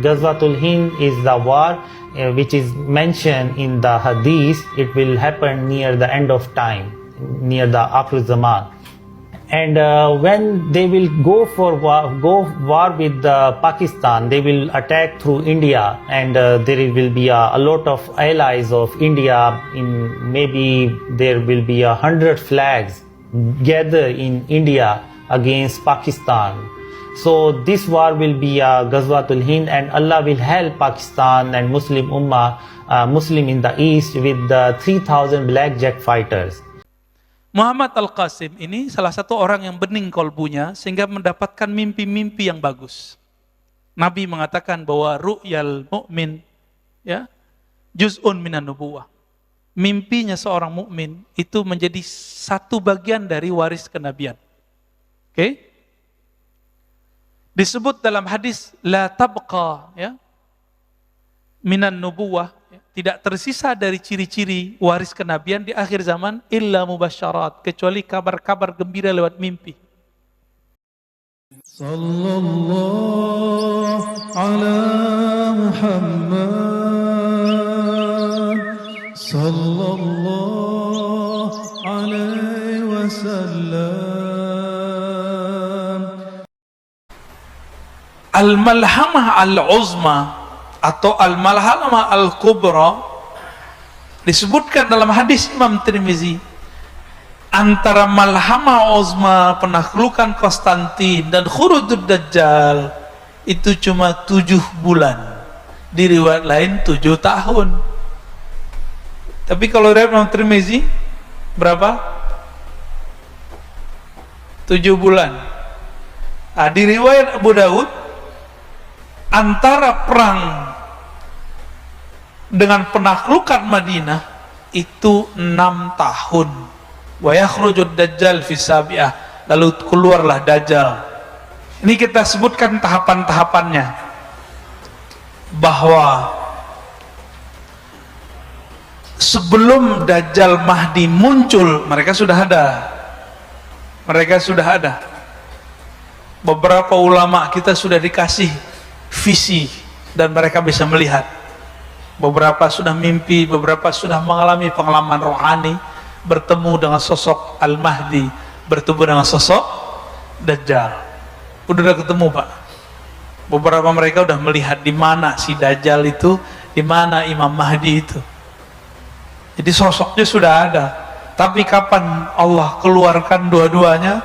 Ghazwatul Hind is the war which is mentioned in the hadith. It will happen near the end of time, near the Akhir Zaman. And when they will go war with Pakistan, they will attack through India, and there will be a lot of allies of India. Maybe there will be 100 flags gather in India against Pakistan. So this war will be a Ghazwatul Hind, and Allah will help Pakistan and Muslim Ummah, Muslim in the East, with the 3,000 blackjack fighters. Muhammad Al-Qasim ini salah satu orang yang bening kolbunya sehingga mendapatkan mimpi-mimpi yang bagus. Nabi mengatakan bahwa ru'yal mu'min, ya, juz'un minan nubuwah. Mimpinya seorang mukmin itu menjadi satu bagian dari waris kenabian. Oke? Disebut dalam hadis la tabqa, ya, minan nubuwah, tidak tersisa dari ciri-ciri waris kenabian di akhir zaman illa mubasyarat, kecuali kabar-kabar gembira lewat mimpi. Sallallahu ala Muhammad sallallahu alaihi wasallam. Al-malhamah al-uzma atau al-malhamah al-kubra disebutkan dalam hadis Imam Tirmizi, antara malhamah uzma, penaklukan Konstantin, dan khurujud dajjal itu cuma 7 bulan, di riwayat lain 7 tahun. Tapi kalau riwayat Imam Tirmizi berapa? 7 bulan. Di riwayat Abu Daud, antara perang dengan penaklukan Madinah itu 6 tahun. Wa yakhrujud dajjal fi sabi'ah, lalu keluarlah dajjal. Ini kita sebutkan tahapan-tahapannya, bahwa sebelum Dajjal Mahdi muncul mereka sudah ada. Beberapa ulama kita sudah dikasih visi dan mereka bisa melihat. Beberapa sudah mimpi, beberapa sudah mengalami pengalaman rohani, bertemu dengan sosok Al-Mahdi, bertemu dengan sosok Dajjal. Udah ketemu, Pak. Beberapa mereka udah melihat di mana si Dajjal itu, di mana Imam Mahdi itu. Jadi sosoknya sudah ada. Tapi kapan Allah keluarkan dua-duanya,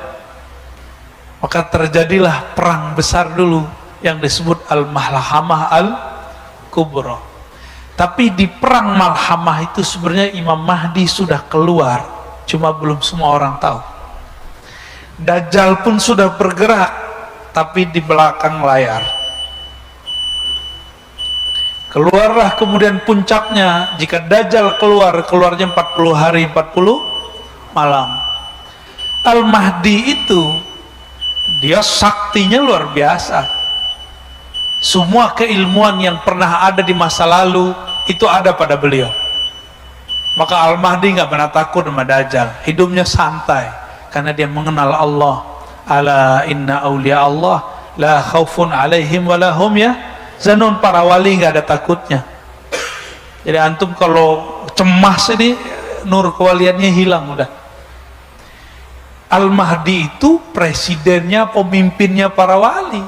maka terjadilah perang besar dulu yang disebut Al-Malhamah Al-Kubra. Tapi di perang Malhamah itu sebenarnya Imam Mahdi sudah keluar, cuma belum semua orang tahu. Dajjal pun sudah bergerak, tapi di belakang layar. Keluarlah kemudian puncaknya, jika Dajjal keluarnya 40 hari 40 malam. Al-Mahdi itu dia saktinya luar biasa. Semua keilmuan yang pernah ada di masa lalu itu ada pada beliau. Maka Al-Mahdi nggak pernah takut sama Dajjal, hidupnya santai karena dia mengenal Allah. Ala inna awliya Allah la khaufun alaihim wa lahum yahzanun. Para wali nggak ada takutnya. Jadi antum kalau cemas ini nur kewaliannya hilang udah. Al-Mahdi itu presidennya, pemimpinnya para wali.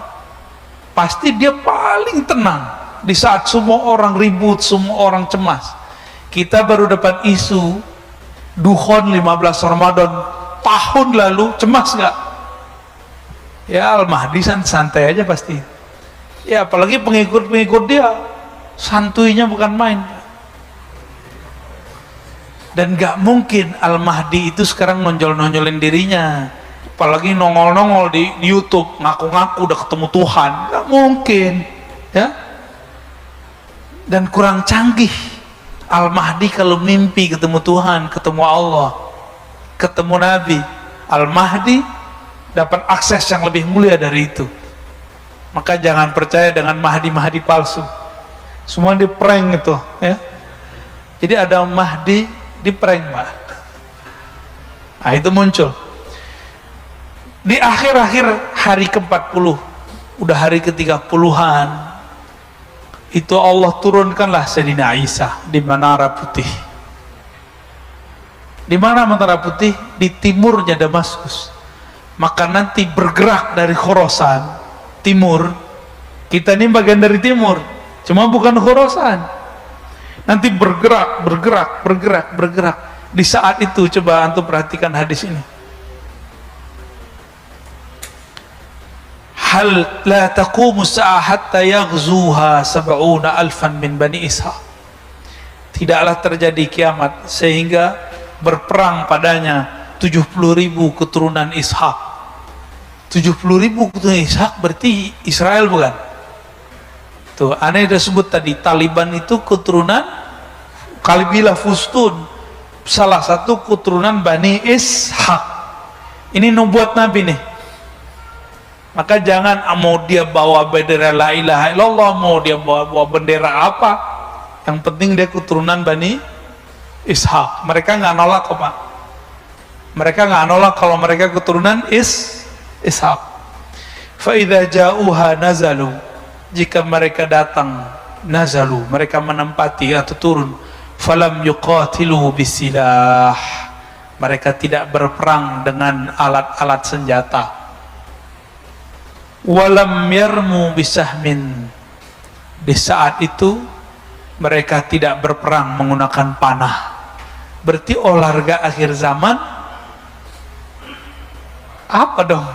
Pasti dia paling tenang di saat semua orang ribut, semua orang cemas. Kita baru dapat isu Dukhon 15 Ramadan tahun lalu, cemas nggak? Ya Al-Mahdi santai aja pasti. Ya apalagi pengikut-pengikut dia, santuinya bukan main. Dan nggak mungkin Al-Mahdi itu sekarang nonjol-nonjolin dirinya, apalagi nongol-nongol di YouTube ngaku-ngaku udah ketemu Tuhan. Nggak mungkin, ya. Dan kurang canggih Al-Mahdi kalau mimpi ketemu Tuhan, ketemu Allah, ketemu Nabi. Al-Mahdi dapat akses yang lebih mulia dari itu. Maka jangan percaya dengan Mahdi-Mahdi palsu. Semua di prank itu, ya. Jadi ada Mahdi di prank, Pak. Nah itu muncul di akhir-akhir hari ke-40, udah hari ke-30-an, itu Allah turunkanlah Sayyidina Isa di Menara Putih. Di mana Menara Putih? Di timurnya Damaskus. Maka nanti bergerak dari Khorasan timur, kita ini bagian dari timur, cuma bukan Khorasan. Nanti bergerak. Di saat itu coba antum perhatikan hadis ini. Hal la taqumu sa'ah hatta yaghzuha 70,000 min Bani Ishaq. Tidaklah terjadi kiamat sehingga berperang padanya 70.000 keturunan Ishaq. 70.000 keturunan Ishaq berarti Israel bukan? Tuh, aneh udah sebut tadi, Taliban itu keturunan Kabilah Fustun, salah satu keturunan Bani Ishaq. Ini nubuat Nabi nih. Maka jangan mau dia bawa bendera la ilaha illallah, mau dia bawa bendera apa, yang penting dia keturunan Bani Ishaq. Mereka nggak nolak kok Pak. Mereka nggak nolak kalau mereka keturunan Ishaq. Fa idza ja'uha nazalu, jika mereka datang, nazalu, mereka menempati atau turun, falam yuqatilu bisilah, mereka tidak berperang dengan alat-alat senjata. Walam yarmu bisahmin, di saat itu mereka tidak berperang menggunakan panah. Berarti olahraga akhir zaman apa dong?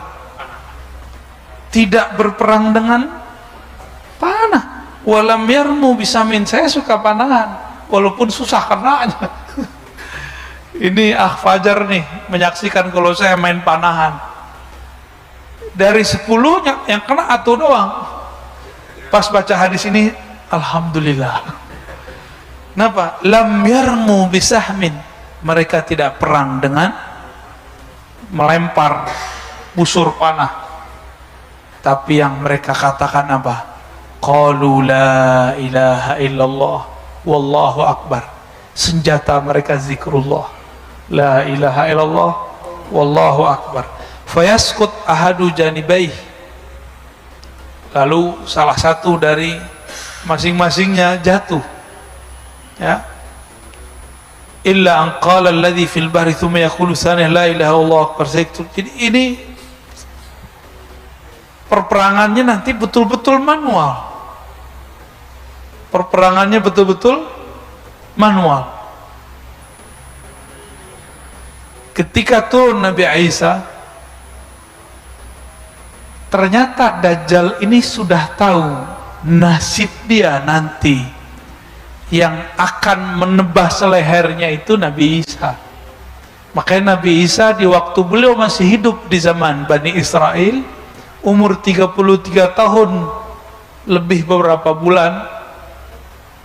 Tidak berperang dengan panah. Walam yarmu bisahmin, saya suka panahan walaupun susah karenanya. Ini Fajar nih menyaksikan kalau saya main panahan. Dari 10 yang kena atuh doang. Pas baca hadis ini, alhamdulillah. Kenapa? Lam yarmu bisahmin, mereka tidak perang dengan melempar busur panah. Tapi yang mereka katakan apa? Qalu la ilaha illallah wallahu akbar. Senjata mereka zikrullah, la ilaha illallah wallahu akbar. Fayaskut ahadu janibaih, lalu salah satu dari masing-masingnya jatuh, ya. Illa an qala alladhi fil bahri thumma yaqulu tsanih la ilaha illallah akbar. Jadi ini perperangannya nanti betul-betul manual. Perperangannya betul-betul manual. Ketika turun Nabi Isa, ternyata Dajjal ini sudah tahu nasib dia nanti. Yang akan menebas lehernya itu Nabi Isa. Makanya Nabi Isa di waktu beliau masih hidup di zaman Bani Israel, umur 33 tahun lebih beberapa bulan,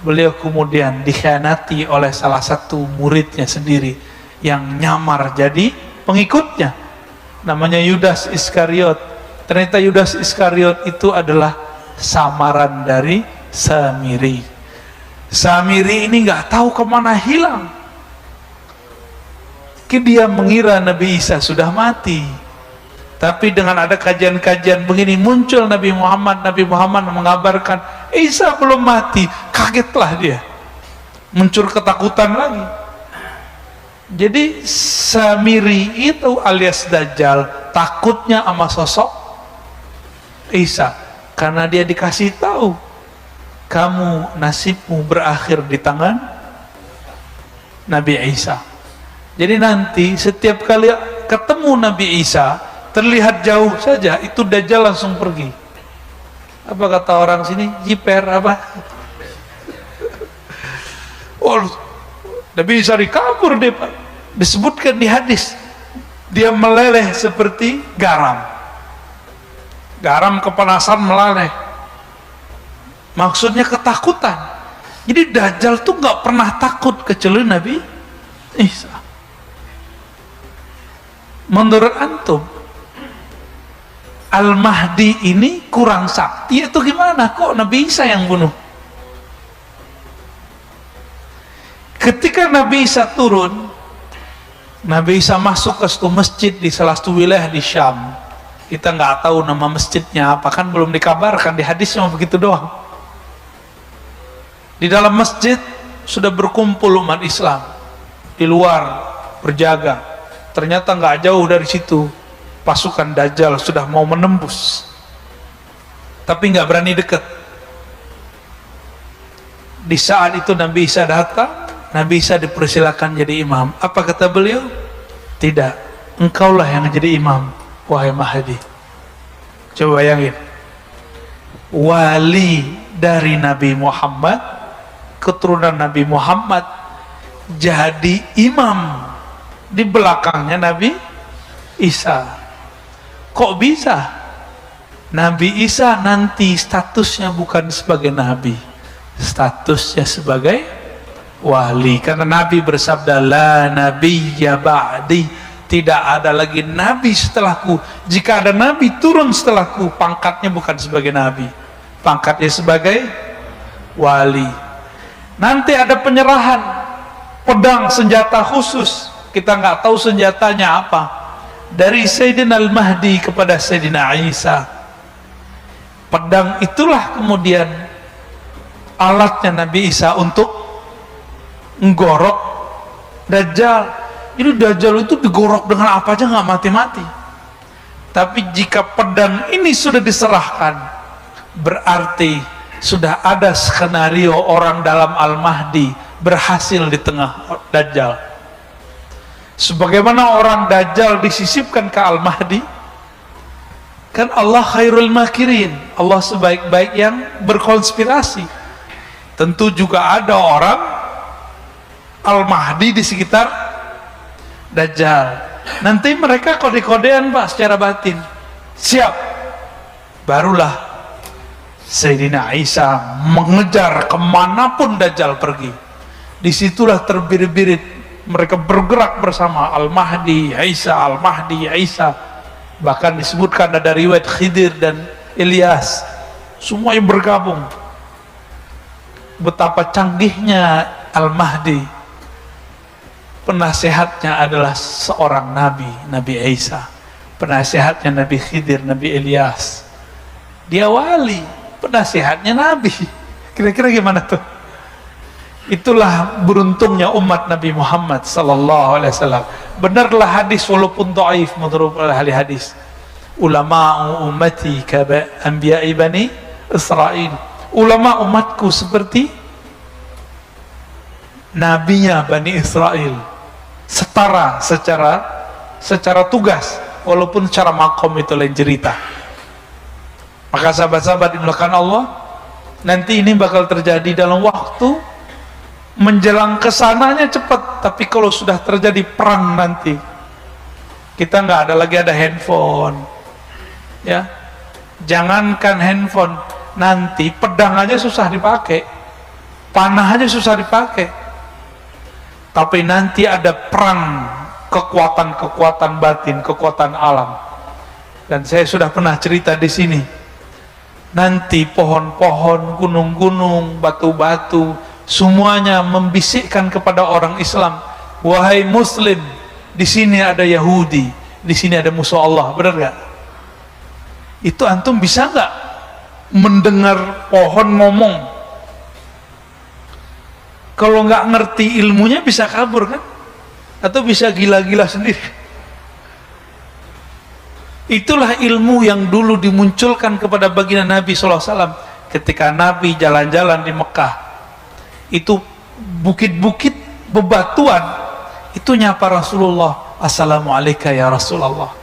beliau kemudian dikhianati oleh salah satu muridnya sendiri yang nyamar jadi pengikutnya, namanya Yudas Iskariot. Ternyata Yudas Iskariot itu adalah samaran dari Samiri. Samiri ini nggak tahu kemana hilang. Dia mengira Nabi Isa sudah mati. Tapi dengan ada kajian-kajian begini, muncul Nabi Muhammad. Nabi Muhammad mengabarkan Isa belum mati. Kagetlah dia, muncul ketakutan lagi. Jadi Samiri itu alias Dajjal takutnya sama sosok Isa, karena dia dikasih tahu, kamu nasibmu berakhir di tangan Nabi Isa. Jadi nanti setiap kali ketemu Nabi Isa, terlihat jauh saja, itu Dajjal langsung pergi. Apa kata orang sini? Jiper apa? Oh, Nabi Isa dikabur deh Pak. Disebutkan di hadis, dia meleleh seperti garam. Garam kepanasan meleleh. Maksudnya ketakutan. Jadi Dajjal tuh nggak pernah takut kecuali Nabi Isa. Menurut antum, Al-Mahdi ini kurang sakti atau gimana? Kok Nabi Isa yang bunuh? Ketika Nabi Isa turun, Nabi Isa masuk ke satu masjid di salah satu wilayah di Syam. Kita nggak tahu nama masjidnya apa, kan belum dikabarkan, di hadis cuma begitu doang. Di dalam masjid sudah berkumpul umat Islam, di luar berjaga. Ternyata nggak jauh dari situ pasukan Dajjal sudah mau menembus, tapi nggak berani dekat. Di saat itu Nabi Isa datang, Nabi Isa dipersilakan jadi imam. Apa kata beliau? Tidak, engkaulah yang jadi imam, wahai Mahdi. Coba bayangin, wali dari Nabi Muhammad, keturunan Nabi Muhammad, jadi imam di belakangnya Nabi Isa. Kok bisa? Nabi Isa nanti statusnya bukan sebagai nabi, statusnya sebagai wali, karena Nabi bersabda, la nabiyya ba'di, tidak ada lagi nabi setelahku. Jika ada nabi turun setelahku, pangkatnya bukan sebagai nabi, pangkatnya sebagai wali. Nanti ada penyerahan pedang senjata khusus, kita nggak tahu senjatanya apa, dari Sayyidina Al-Mahdi kepada Sayyidina Isa. Pedang itulah kemudian alatnya Nabi Isa untuk menggorok Dajjal. Ini Dajjal itu digorok dengan apa aja nggak mati-mati. Tapi jika pedang ini sudah diserahkan, berarti sudah ada skenario orang dalam Al-Mahdi berhasil di tengah Dajjal. Sebagaimana orang Dajjal disisipkan ke Al-Mahdi, kan Allah khairul makirin, Allah sebaik-baik yang berkonspirasi. Tentu juga ada orang Al-Mahdi di sekitar Dajjal. Nanti mereka kode-kodean Pak secara batin. Siap. Barulah Sayyidina Isa mengejar kemanapun Dajjal pergi. Disitulah terbirit-birit mereka bergerak bersama Al-Mahdi, Isa, Al-Mahdi, Isa. Bahkan disebutkan ada riwayat Khidir dan Ilyas, semuanya bergabung. Betapa canggihnya Al-Mahdi. Penasehatnya adalah seorang nabi, Nabi Isa. Penasehatnya Nabi Khidir, Nabi Ilyas. Dia wali, penasehatnya nabi. Kira-kira gimana tuh? Itulah beruntungnya umat Nabi Muhammad sallallahu alaihi wasallam. Benarlah hadis walaupun dhaif menurut ahli hadis. Ulama ummati ka anbiya'i bani Israil. Ulama umatku seperti nabinya Bani Israel. Setara secara tugas, walaupun secara makom itu lain cerita. Maka sahabat-sahabat dimulakan Allah, nanti ini bakal terjadi dalam waktu menjelang kesananya cepat, tapi kalau sudah terjadi perang nanti, kita nggak ada lagi ada handphone, ya. Jangankan handphone, nanti pedang aja susah dipakai, panah aja susah dipakai. Tapi nanti ada perang kekuatan-kekuatan batin, kekuatan alam. Dan saya sudah pernah cerita di sini. Nanti pohon-pohon, gunung-gunung, batu-batu, semuanya membisikkan kepada orang Islam, wahai Muslim, di sini ada Yahudi, di sini ada musuh Allah. Benar nggak? Itu antum bisa nggak mendengar pohon ngomong? Kalau nggak ngerti ilmunya bisa kabur kan? Atau bisa gila-gila sendiri. Itulah ilmu yang dulu dimunculkan kepada baginda Nabi SAW ketika Nabi jalan-jalan di Mekah. Itu bukit-bukit bebatuan, itu nyapa Rasulullah, assalamualaikum ya Rasulullah.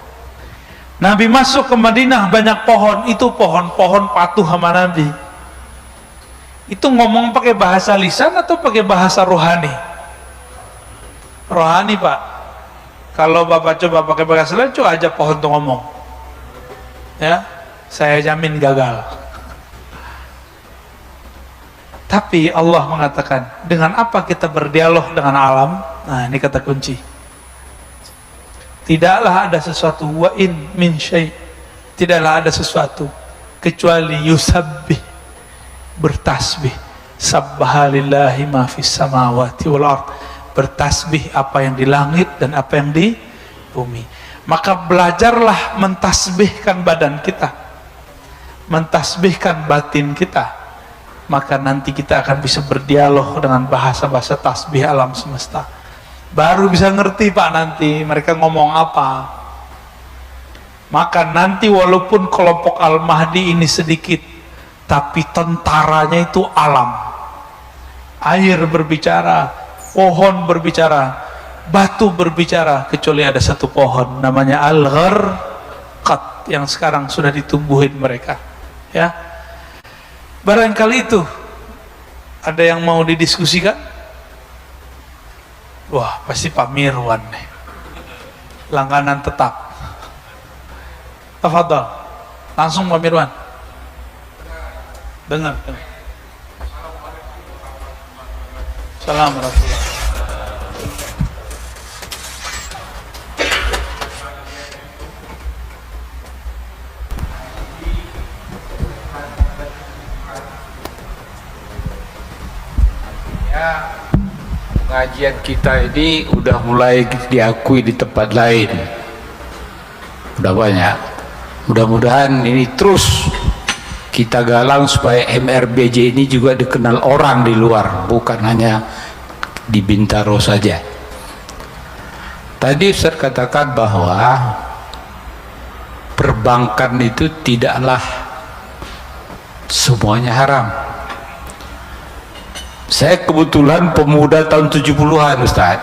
Nabi masuk ke Madinah, banyak pohon, itu pohon-pohon patuh sama Nabi. Itu ngomong pakai bahasa lisan atau pakai bahasa rohani? Rohani Pak. Kalau Bapak coba pakai bahasa lisan, coba aja pohon tuh ngomong, ya, saya jamin gagal. Tapi Allah mengatakan, dengan apa kita berdialog dengan alam? Nah, ini kata kunci. Tidaklah ada sesuatu, wa in min syai', tidaklah ada sesuatu kecuali yusabbih, bertasbih. Sabbahalillahi ma fis samawati wal ard, bertasbih apa yang di langit dan apa yang di bumi. Maka belajarlah mentasbihkan badan kita, mentasbihkan batin kita. maka nanti kita akan bisa berdialog dengan bahasa-bahasa tasbih alam semesta. Baru bisa ngerti Pak nanti mereka ngomong apa. Maka nanti walaupun kelompok Al-Mahdi ini sedikit, tapi tentaranya itu alam. Air berbicara, pohon berbicara, batu berbicara, kecuali ada satu pohon namanya Al-Gharqad yang sekarang sudah ditumbuhin mereka. Ya, barangkali itu ada yang mau didiskusikan. Wah, pasti Pak Mirwan nih, langganan tetap. Tafadhol, langsung Pak Mirwan. Dengar. Assalamualaikum. Pengajian kita ini udah mulai diakui di tempat lain, udah banyak. Mudah-mudahan ini terus kita galang supaya MRBJ ini juga dikenal orang di luar, bukan hanya di Bintaro saja. Tadi Ustaz katakan bahwa perbankan itu tidaklah semuanya haram. Saya kebetulan pemuda tahun 70-an Ustaz.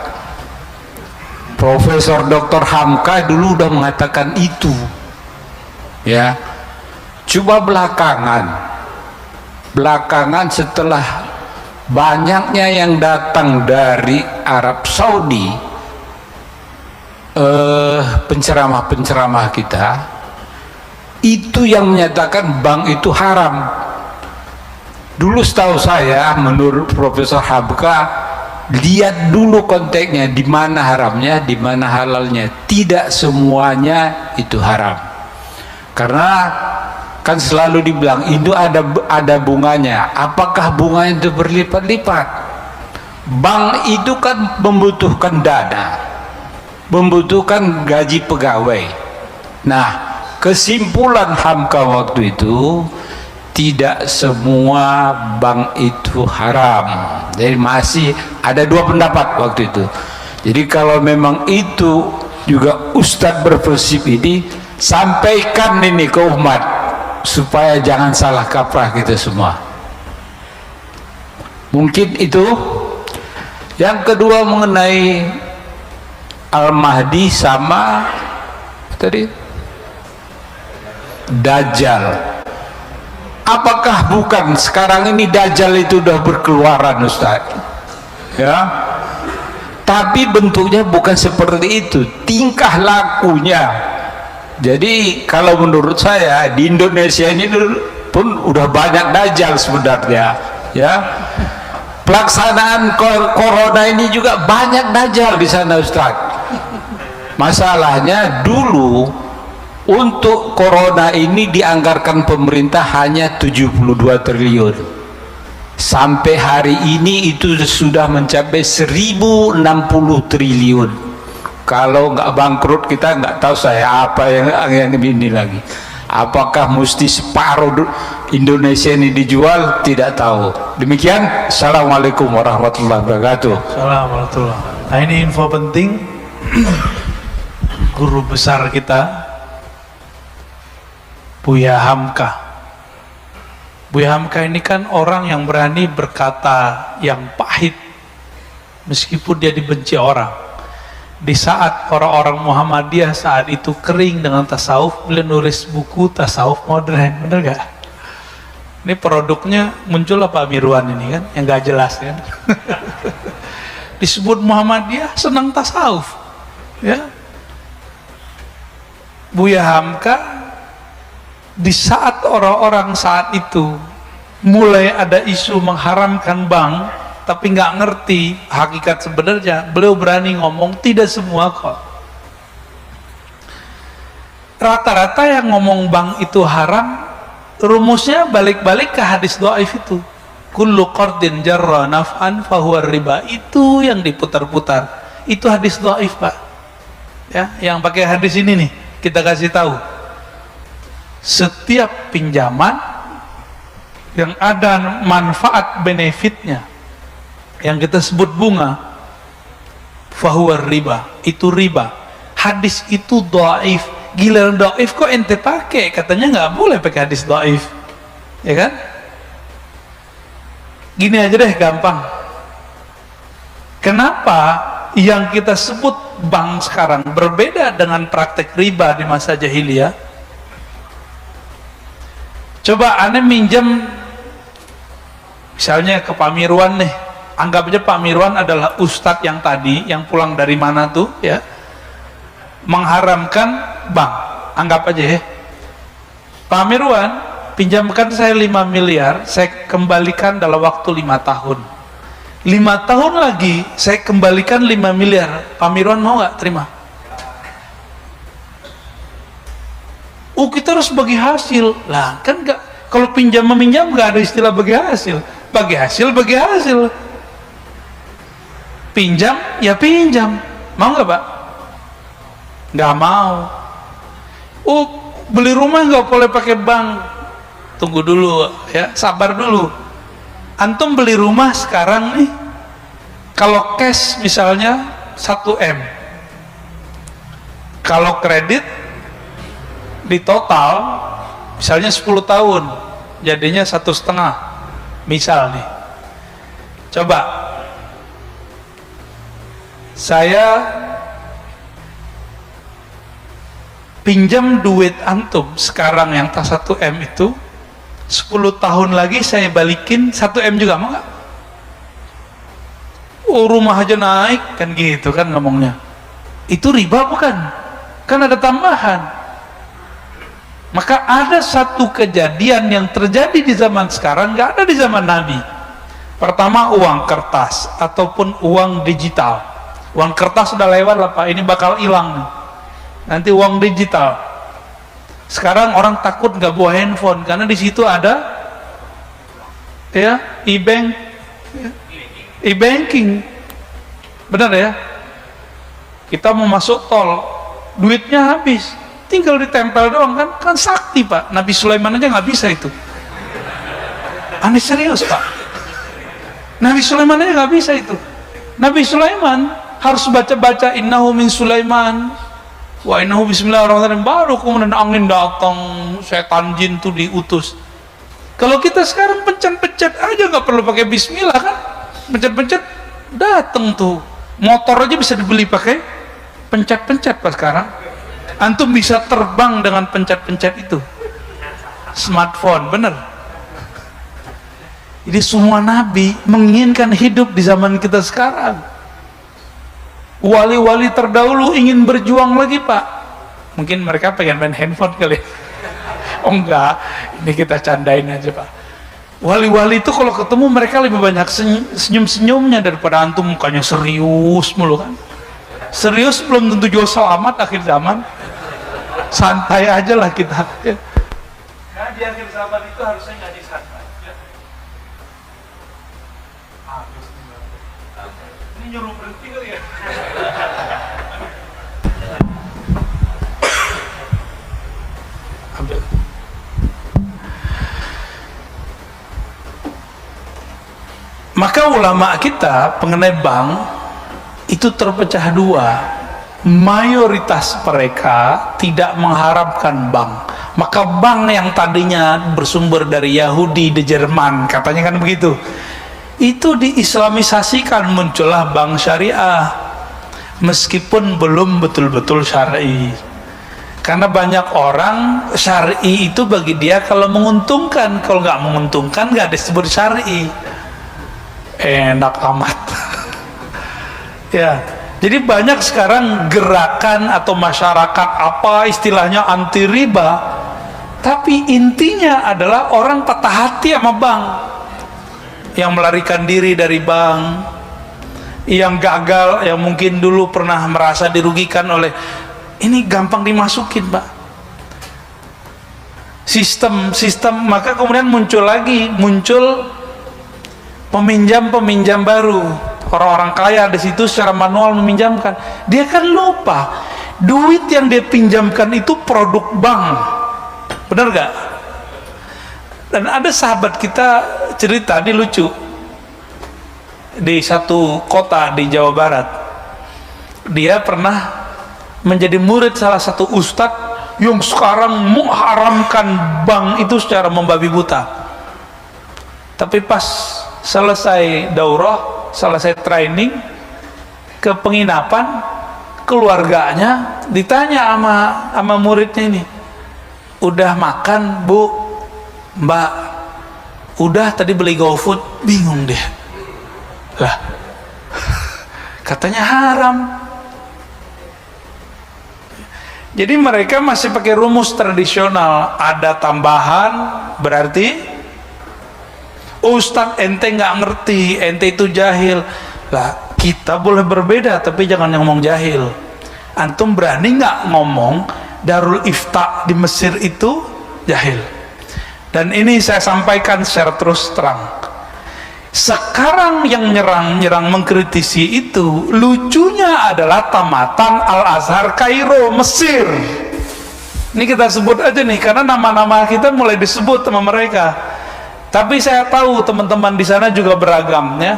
Profesor Dr. Hamka dulu udah mengatakan itu. Ya. Cuma belakangan setelah banyaknya yang datang dari Arab Saudi, penceramah-penceramah kita itu yang menyatakan bank itu haram. Dulu setahu saya, menurut Profesor Hamka, lihat dulu konteksnya, di mana haramnya, di mana halalnya. Tidak semuanya itu haram, karena kan selalu dibilang itu ada bunganya. Apakah bunganya itu berlipat-lipat? Bank itu kan membutuhkan dana, membutuhkan gaji pegawai. Nah, kesimpulan Hamka waktu itu, tidak semua bank itu haram. Jadi masih ada dua pendapat waktu itu. Jadi kalau memang itu juga Ustadz berprinsip ini, sampaikan ini ke umat supaya jangan salah kaprah kita semua. Mungkin itu. Yang kedua mengenai Al-Mahdi sama tadi Dajjal. Apakah bukan sekarang ini Dajjal itu udah berkeluaran Ustaz? Ya. Tapi bentuknya bukan seperti itu, tingkah lakunya. Jadi kalau menurut saya di Indonesia ini pun udah banyak Dajjal sebenarnya, ya. Pelaksanaan corona ini juga banyak Dajjal di sana Ustaz. Masalahnya dulu untuk corona ini dianggarkan pemerintah hanya 72 triliun. Sampai hari ini itu sudah mencapai 1060 triliun. Kalau nggak bangkrut kita nggak tahu saya apa yang ini lagi. Apakah mesti separuh Indonesia ini dijual? Tidak tahu. Demikian. Assalamualaikum warahmatullahi wabarakatuh. Assalamualaikum. Nah, ini info penting. Guru besar kita Buya Hamka. Buya Hamka ini kan orang yang berani berkata yang pahit meskipun dia dibenci orang. Di saat orang-orang Muhammadiyah saat itu kering dengan tasawuf, beliau nulis buku tasawuf modern, bener gak? Ini produknya muncul Pak Mirwan ini kan, yang gak jelas kan. Disebut Muhammadiyah senang tasawuf, ya. Buya Hamka di saat orang-orang saat itu mulai ada isu mengharamkan bank, tapi nggak ngerti hakikat sebenarnya, beliau berani ngomong tidak semua kok. Rata-rata yang ngomong bank itu haram, rumusnya balik-balik ke hadis dhaif itu. Kullu qardin jarra naf'an fahuwa riba. Itu yang diputar-putar. Itu hadis dhaif, Pak. Ya, yang pakai hadis ini nih, kita kasih tahu. Setiap pinjaman yang ada manfaat benefitnya, yang kita sebut bunga, fahuwa riba, itu riba. Hadis itu dhaif. Giliran dhaif kok ente pakai, katanya nggak boleh pakai hadis dhaif, ya kan? Gini aja deh, gampang. Kenapa yang kita sebut bank sekarang berbeda dengan praktek riba di masa jahiliyah? Coba aneh minjem misalnya ke Pak Mirwan nih, anggap aja Pak Mirwan adalah ustadz yang tadi yang pulang dari mana tuh ya, mengharamkan bank. Anggap aja ya, Pak Mirwan pinjamkan saya 5 miliar, saya kembalikan dalam waktu 5 tahun. 5 tahun lagi saya kembalikan 5 miliar. Pak Mirwan mau nggak terima? Oh, kita harus bagi hasil lah, kan nggak. Kalau pinjam meminjam nggak ada istilah bagi hasil. Bagi hasil. Pinjam ya pinjam. Mau nggak, Pak? Nggak mau. Oh, beli rumah nggak boleh pakai bank. Tunggu dulu ya, sabar dulu. Antum beli rumah sekarang nih, kalau cash misalnya 1 M, kalau kredit di total misalnya 10 tahun jadinya 1,5 misal nih. Coba saya pinjam duit antum sekarang yang tas 1 M itu, 10 tahun lagi saya balikin 1 M juga, mau nggak? Oh, rumah aja naik, kan gitu kan ngomongnya. Itu riba bukan? Kan ada tambahan. Maka ada satu kejadian yang terjadi di zaman sekarang, nggak ada di zaman Nabi. Pertama, uang kertas ataupun uang digital. Uang kertas sudah lewat lah Pak, ini bakal hilang nih. Nanti uang digital. Sekarang orang takut nggak bawa handphone karena di situ ada ya e-banking. Benar ya? Kita mau masuk tol, duitnya habis. Tinggal ditempel doang, kan sakti Pak. Nabi Sulaiman aja nggak bisa itu. Aneh serius Pak. Nabi Sulaiman aja nggak bisa itu. Nabi Sulaiman harus baca-baca innahu min Sulaiman wa innahu bismillahirrahmanirrahim, baru kemudian angin datang, setan jin tuh diutus. Kalau kita sekarang pencet-pencet aja nggak perlu pakai bismillah kan, pencet-pencet datang tuh. Motor aja bisa dibeli pakai pencet-pencet Pak sekarang. Antum bisa terbang dengan pencet-pencet itu, smartphone, bener. Jadi semua nabi menginginkan hidup di zaman kita sekarang. Wali-wali terdahulu ingin berjuang lagi Pak. Mungkin mereka pengen main handphone kali. Oh enggak, ini kita candain aja Pak. Wali-wali itu kalau ketemu mereka lebih banyak senyum-senyumnya daripada antum mukanya serius mulu kan. Serius belum tentu juga selamat akhir zaman. Santai aja lah kita ya. Nah, di akhir zaman itu harusnya ngaji santai ya. Ini nyuruh berhenti kali ya. Ambil. Maka ulama kita mengenai bank itu terpecah dua. Mayoritas mereka tidak mengharapkan bank. Maka bank yang tadinya bersumber dari Yahudi di Jerman, katanya kan begitu, itu diislamisasikan, muncullah bank syariah meskipun belum betul-betul syar'i. Karena banyak orang syar'i itu bagi dia kalau menguntungkan, kalau nggak menguntungkan nggak disebut syar'i. Enak amat. Ya. Jadi banyak sekarang gerakan atau masyarakat apa istilahnya anti riba, tapi intinya adalah orang patah hati sama bank, yang melarikan diri dari bank, yang gagal, yang mungkin dulu pernah merasa dirugikan oleh ini, gampang dimasukin Pak sistem, maka kemudian muncul peminjam baru. Orang-orang kaya di situ secara manual meminjamkan. Dia kan lupa duit yang dia pinjamkan itu produk bank. Benar gak? Dan ada sahabat kita cerita, ini lucu, di satu kota di Jawa Barat, dia pernah menjadi murid salah satu ustadz yang sekarang mengharamkan bank itu secara membabi buta. Tapi pas selesai daurah, selesai training, ke penginapan, keluarganya ditanya sama muridnya ini, udah makan bu, mbak? Udah, tadi beli GoFood. Bingung deh lah, katanya haram. Jadi mereka masih pakai rumus tradisional, ada tambahan berarti Ustadz ente nggak ngerti, ente itu jahil. Lah kita boleh berbeda, tapi jangan ngomong jahil. Antum berani nggak ngomong Darul Ifta di Mesir itu jahil? Dan ini saya sampaikan secara terus terang. Sekarang yang nyerang mengkritisi itu, lucunya adalah tamatan Al-Azhar Kairo, Mesir. Ini kita sebut aja nih, karena nama-nama kita mulai disebut sama mereka. Tapi saya tahu teman-teman di sana juga beragam ya.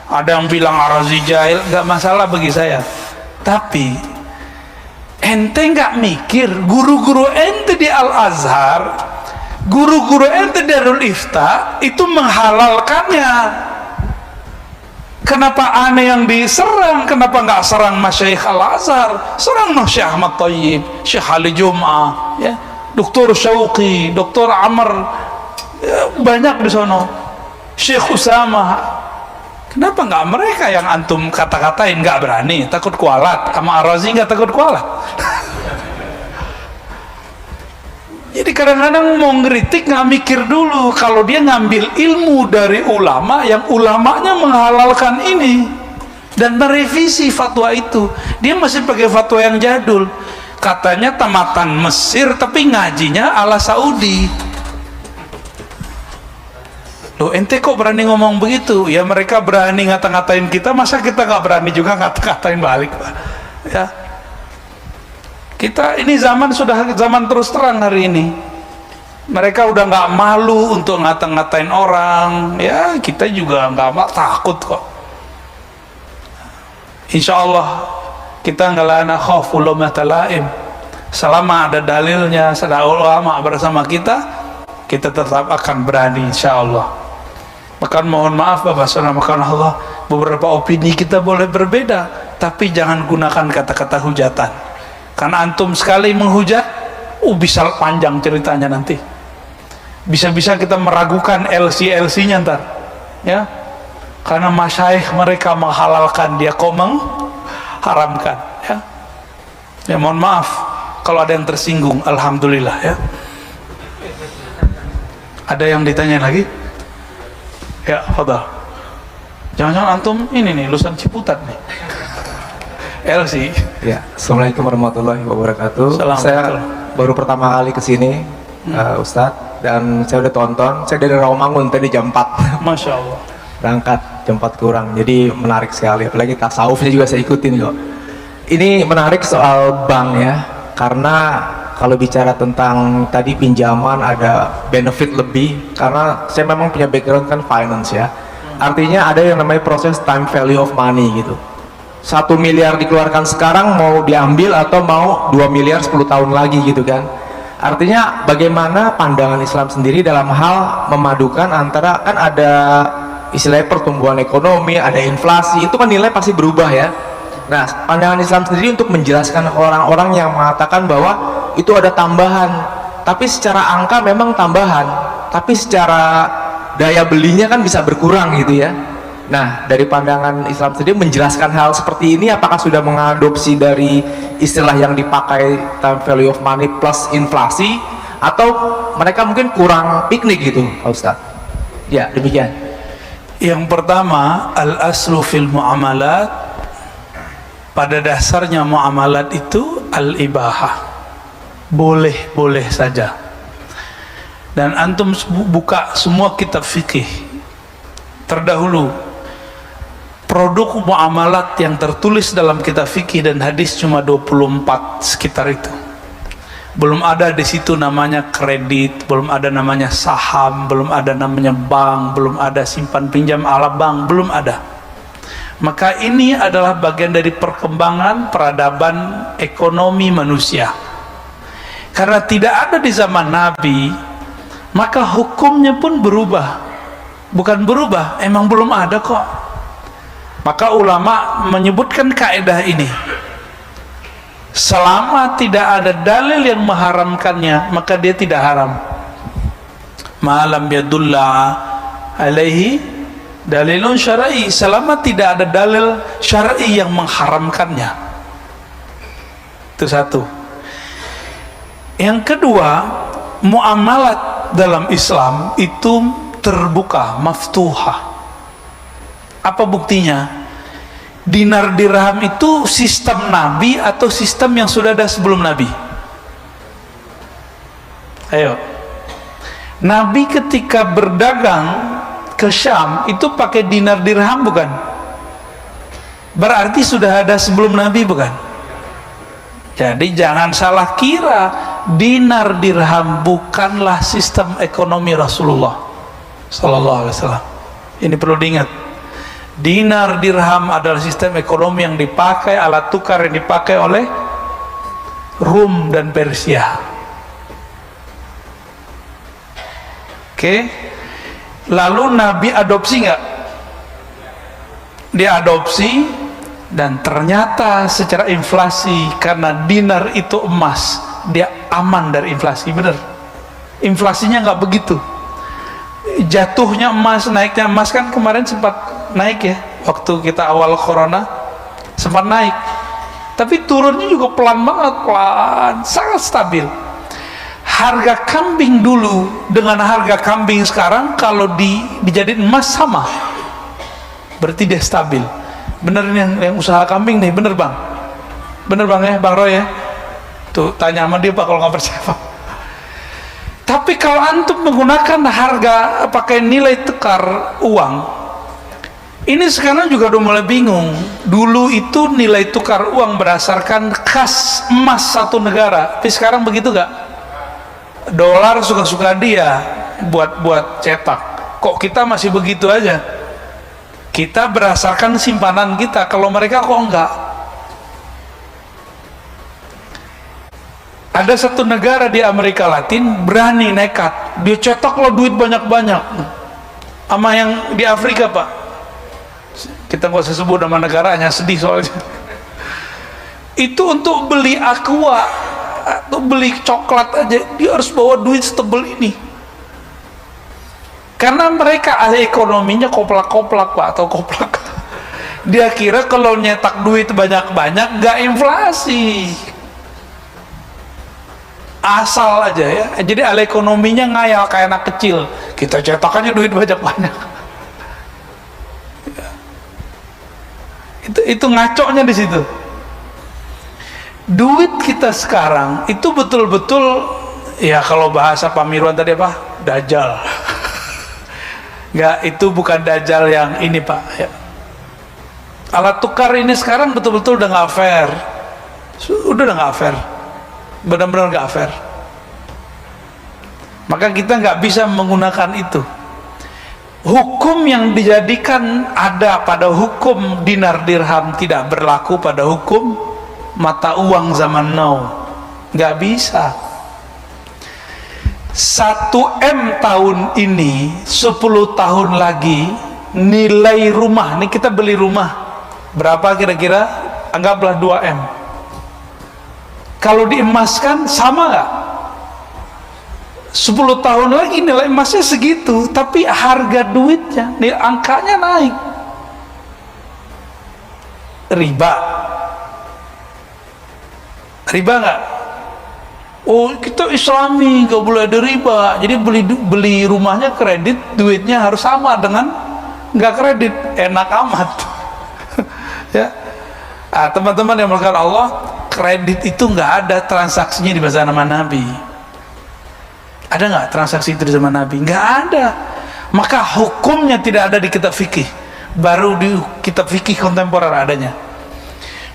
Ada yang bilang Ar-Razi jahil, nggak masalah bagi saya. Tapi ente nggak mikir guru-guru ente di Al-Azhar, guru-guru ente Darul Ifta itu menghalalkannya. Kenapa aneh yang diserang? Kenapa nggak serang Masyaikh Al-Azhar? Serang Syekh Ahmad Thayyib, Syekh Ali Jum'ah, ya, Dr. Syauqi, Dr. Amr, ya, banyak di sono, Syekh Usama. Kenapa nggak mereka yang antum kata-katain? Nggak berani, takut kualat. Sama Ar-Razi nggak takut kualat. Jadi kadang-kadang mau ngeritik nggak mikir dulu, kalau dia ngambil ilmu dari ulama yang ulamanya menghalalkan ini dan merevisi fatwa itu. Dia masih pakai fatwa yang jadul, katanya tamatan Mesir tapi ngajinya ala Saudi. Loh ente kok berani ngomong begitu? Ya mereka berani ngata-ngatain kita, masa kita nggak berani juga ngata-ngatain balik, Pak? Ya, kita ini sudah zaman terus terang hari ini. Mereka udah nggak malu untuk ngata-ngatain orang, ya kita juga nggak takut kok. Insya Allah kita nggak lana khawfu lawmata laim. Selama ada dalilnya, ada ulama bersama kita tetap akan berani insya Allah. Bahkan mohon maaf Bapak Saudara, Allah, beberapa opini kita boleh berbeda, tapi jangan gunakan kata-kata hujatan. Karena antum sekali menghujat, bisa panjang ceritanya nanti. Bisa-bisa kita meragukan LC-nya ntar, ya. Karena masyayikh mereka menghalalkan, dia kok mengharamkan, ya. Ya mohon maaf kalau ada yang tersinggung, alhamdulillah ya. Ada yang ditanya lagi? Ya, fadhal. Jangan-jangan antum ini nih lulusan Ciputat nih. LC. Ya, Assalamualaikum warahmatullahi wabarakatuh. Saya baru pertama kali kesini, Ustadz, dan saya udah tonton. Saya dari Rawamangun tadi jam 4. Masya Allah. Berangkat jam 4 kurang, jadi menarik sekali. Apalagi tasawufnya juga saya ikutin kok. Ini menarik soal bank ya, karena kalau bicara tentang tadi pinjaman ada benefit lebih, karena saya memang punya background kan finance ya. Artinya ada yang namanya proses time value of money gitu. 1 miliar dikeluarkan sekarang mau diambil atau mau 2 miliar 10 tahun lagi gitu kan. Artinya bagaimana pandangan Islam sendiri dalam hal memadukan antara, kan ada istilahnya pertumbuhan ekonomi, ada inflasi, itu kan nilai pasti berubah ya. Nah, pandangan Islam sendiri untuk menjelaskan orang-orang yang mengatakan bahwa itu ada tambahan, tapi secara angka memang tambahan, tapi secara daya belinya kan bisa berkurang gitu ya. Nah, dari pandangan Islam sendiri menjelaskan hal seperti ini, apakah sudah mengadopsi dari istilah yang dipakai time value of money plus inflasi, atau mereka mungkin kurang piknik gitu, Pak Ustadz? Ya, demikian. Yang pertama, al-aslu fil muamalat, pada dasarnya muamalat itu al-ibahah, boleh-boleh saja. Dan antum buka semua kitab fikih terdahulu, produk muamalat yang tertulis dalam kitab fikih dan hadis cuma 24 sekitar itu. Belum ada di situ namanya kredit, belum ada namanya saham, belum ada namanya bank, belum ada simpan pinjam ala bank, belum ada. Maka ini adalah bagian dari perkembangan peradaban ekonomi manusia. Karena tidak ada di zaman Nabi, maka hukumnya pun berubah. Bukan berubah, emang belum ada kok. Maka ulama menyebutkan kaidah ini. Selama tidak ada dalil yang mengharamkannya, maka dia tidak haram. Ma'alam yadulla alaihi dalilun syar'i, selama tidak ada dalil syar'i yang mengharamkannya. Itu satu. Yang kedua, muamalat dalam Islam itu terbuka, maftuhah. Apa buktinya? Dinar dirham itu sistem Nabi atau sistem yang sudah ada sebelum Nabi? Ayo. Nabi ketika berdagang ke Syam itu pakai dinar dirham bukan? Berarti sudah ada sebelum Nabi bukan? Jadi jangan salah kira, dinar dirham bukanlah sistem ekonomi Rasulullah sallallahu alaihi wasallam. Ini perlu diingat. Dinar dirham adalah sistem ekonomi yang dipakai, alat tukar yang dipakai oleh Rum dan Persia. Oke. Lalu Nabi adopsi nggak? Dia adopsi, dan ternyata secara inflasi, karena dinar itu emas, dia aman dari inflasi. Bener, inflasinya nggak begitu. Jatuhnya emas, naiknya emas kan kemarin sempat naik ya, waktu kita awal corona sempat naik, tapi turunnya juga pelan banget, pelan, sangat stabil. Harga kambing dulu dengan harga kambing sekarang kalau dijadiin emas sama, berarti dia stabil. Bener nih yang usaha kambing nih, bener bang, bener bang ya, Bang Roy ya, tuh tanya sama dia pak kalau nggak percaya pak. Tapi kalau antum menggunakan harga pakai nilai tukar uang, ini sekarang juga udah mulai bingung. Dulu itu nilai tukar uang berdasarkan kas emas satu negara, tapi sekarang begitu gak? Dolar suka-suka dia buat cetak. Kok kita masih begitu aja? Kita berdasarkan simpanan kita, kalau mereka kok enggak. Ada satu negara di Amerika Latin berani nekat, dia cetak lo duit banyak-banyak. Sama yang di Afrika pak, kita nggak usah sebut nama negaranya, sedih soalnya. Itu untuk beli aqua atau beli coklat aja dia harus bawa duit setebel ini, karena mereka ahli ekonominya koplak-koplak pak, atau koplak. Dia kira kalau nyetak duit banyak-banyak nggak inflasi, asal aja ya. Jadi ahli ekonominya ngayal kayak anak kecil, kita cetakannya duit banyak-banyak. Itu ngaconya di situ. Duit kita sekarang itu betul-betul ya, kalau bahasa Pak Mirwan tadi apa? Dajjal. Enggak, itu bukan dajjal yang ini pak ya. Alat tukar ini sekarang betul-betul udah nggak fair, udah nggak fair, benar-benar nggak fair. Maka kita nggak bisa menggunakan itu. Hukum yang dijadikan ada pada hukum dinar dirham tidak berlaku pada hukum mata uang zaman now. Nggak bisa. 1 M tahun ini, 10 tahun lagi nilai rumah, ini kita beli rumah berapa kira-kira? Anggaplah 2 M. Kalau diemaskan sama nggak? 10 tahun lagi nilai emasnya segitu, tapi harga duitnya, nilai angkanya naik. Riba nggak? Oh kita Islami nggak boleh ada riba, jadi beli rumahnya kredit, duitnya harus sama dengan nggak kredit, enak amat. Ya, teman-teman yang melakukan Allah, kredit itu nggak ada transaksinya di bahasa nama Nabi. Ada nggak transaksi itu di zaman Nabi? Nggak ada. Maka hukumnya tidak ada di kitab fikih, baru di kitab fikih kontemporer adanya.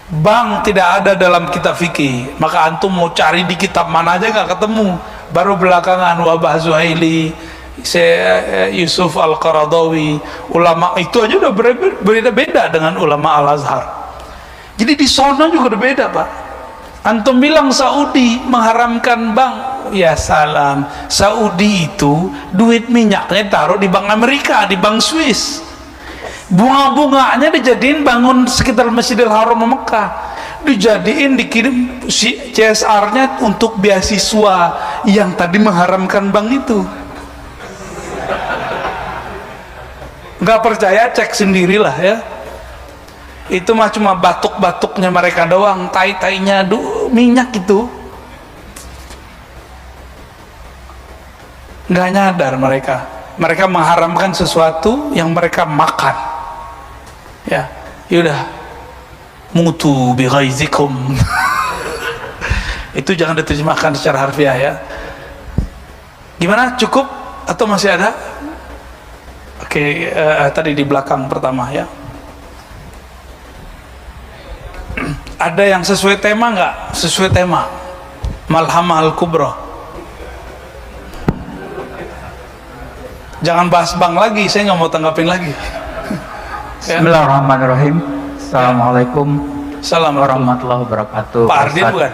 Bank tidak ada dalam kitab fikih, maka antum mau cari di kitab mana aja nggak ketemu. Baru belakangan Wabah Zuhaili, Yusuf Al-Qaradawi, ulama itu aja udah berbeda-beda dengan ulama Al-Azhar. Jadi di sana juga udah beda, Pak. Antum bilang Saudi mengharamkan bank, ya salam. Saudi itu duit minyaknya taruh di bank Amerika, di bank Swiss. Bunga-bunganya dijadiin bangun sekitar Masjidil Haram Mekah, dijadiin dikirim CSR-nya untuk beasiswa yang tadi mengharamkan bank itu. Nggak percaya, cek sendirilah ya. Itu mah cuma batuk-batuknya mereka doang, tai-tainya minyak itu. Nggak nyadar mereka mengharamkan sesuatu yang mereka makan. Ya, yaudah, mutu bi ghaizikum. Itu jangan diterjemahkan secara harfiah ya. Gimana, cukup atau masih ada? Oke, tadi di belakang pertama ya. Ada yang sesuai tema nggak? Sesuai tema Malhamah Al-Kubra. Jangan bahas bank lagi, saya nggak mau tanggapin lagi. Bismillahirrahmanirrahim. Assalamualaikum Assalamualaikum warahmatullahi wabarakatuh. Pak Ardin bukan?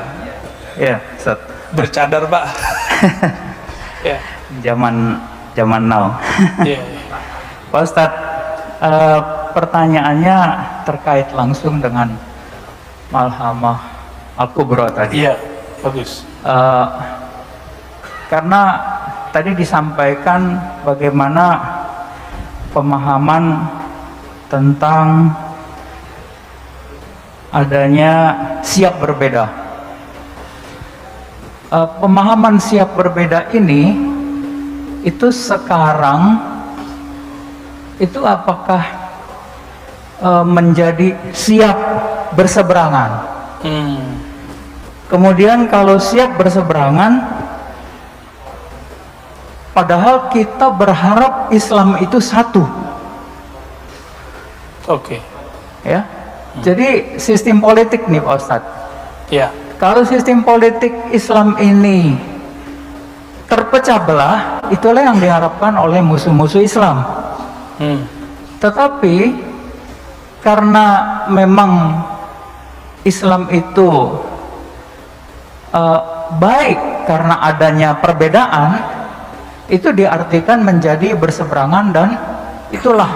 Ya, Ustaz. Bercadar Pak. Ya. Zaman now. Ya. Pak Ustaz, pertanyaannya terkait langsung dengan Malhamah Al-Kubra tadi. Iya, bagus. Karena tadi disampaikan bagaimana pemahaman tentang adanya siap berbeda. Pemahaman siap berbeda ini itu sekarang itu apakah menjadi siap berseberangan? Kemudian kalau siap berseberangan, padahal kita berharap Islam itu satu. Oke. Ya, jadi sistem politik nih Pak Ustadz. Ya. Kalau sistem politik Islam ini terpecah belah, itulah yang diharapkan oleh musuh-musuh Islam. Tetapi karena memang Islam itu baik karena adanya perbedaan, itu diartikan menjadi berseberangan, dan itulah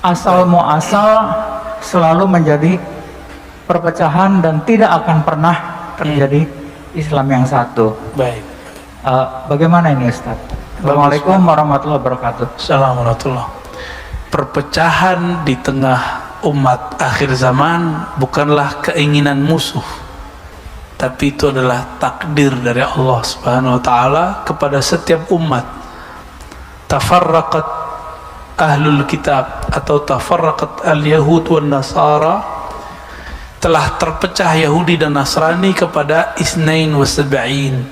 asal muasal selalu menjadi perpecahan dan tidak akan pernah terjadi Islam yang satu. Baik. Bagaimana ini Ustaz? Assalamualaikum warahmatullahi wabarakatuh. Assalamualaikum. Perpecahan di tengah umat akhir zaman bukanlah keinginan musuh, tapi itu adalah takdir dari Allah Subhanahu wa taala kepada setiap umat. Tafarraqat ahlul kitab atau tafarraqat al-yahud wan nasara, telah terpecah Yahudi dan Nasrani kepada isnain wa sab'in,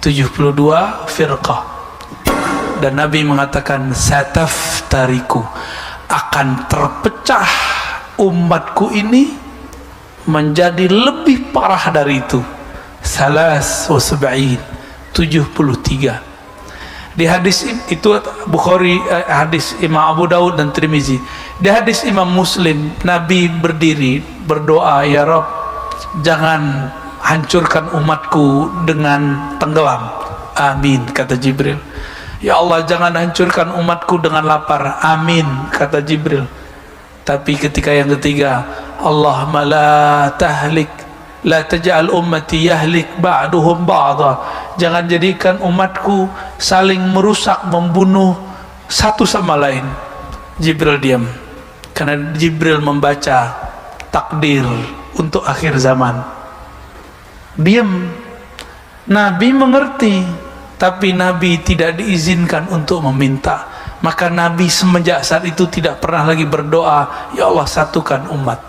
72 firqah. Dan Nabi mengatakan sataftariku, akan terpecah umatku ini menjadi lebih parah dari itu, salas wa sab'in, 73. Di hadis itu Bukhari, hadis Imam Abu Daud dan Tirmizi. Di hadis Imam Muslim, Nabi berdiri berdoa, ya Rabb, jangan hancurkan umatku dengan tenggelam. Amin, kata Jibril. Ya Allah, jangan hancurkan umatku dengan lapar. Amin, kata Jibril. Tapi ketika yang ketiga, Allahumma la tahlik, la taj'al ummati yahlik ba'duhum ba'dha, jangan jadikan umatku saling merusak, membunuh satu sama lain. Jibril diam, karena Jibril membaca takdir untuk akhir zaman. Diam. Nabi mengerti, tapi Nabi tidak diizinkan untuk meminta. Maka Nabi semenjak saat itu tidak pernah lagi berdoa, ya Allah satukan umat.